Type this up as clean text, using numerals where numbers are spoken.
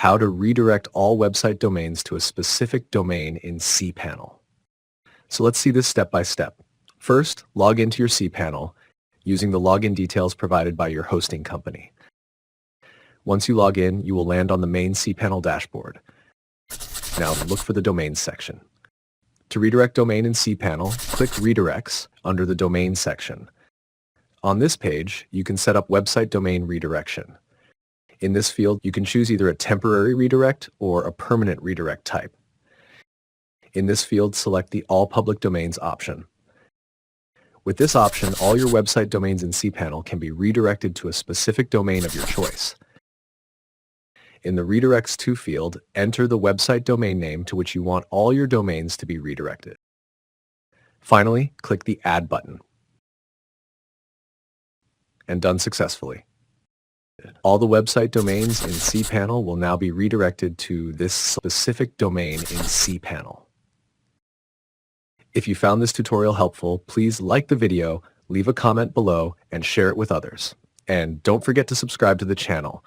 how to redirect all website domains to a specific domain in cpanel. So let's see this step by step. First, log into your cpanel using the login details provided by your hosting company. Once you log in, you will land on the main cpanel dashboard. Now look for the domains section. To redirect domain in cpanel, click Redirects under the Domain section. On this page, you can set up website domain redirection. In this field, you can choose either a temporary redirect or a permanent redirect type. In this field, select the All Public Domains option. With this option, all your website domains in cpanel can be redirected to a specific domain of your choice. In the Redirects To field, enter the website domain name to which you want all your domains to be redirected. Finally, click the Add button. And done successfully. All the website domains in cpanel will now be redirected to this specific domain in cpanel. If you found this tutorial helpful, please like the video, leave a comment below, and share it with others. And don't forget to subscribe to the channel.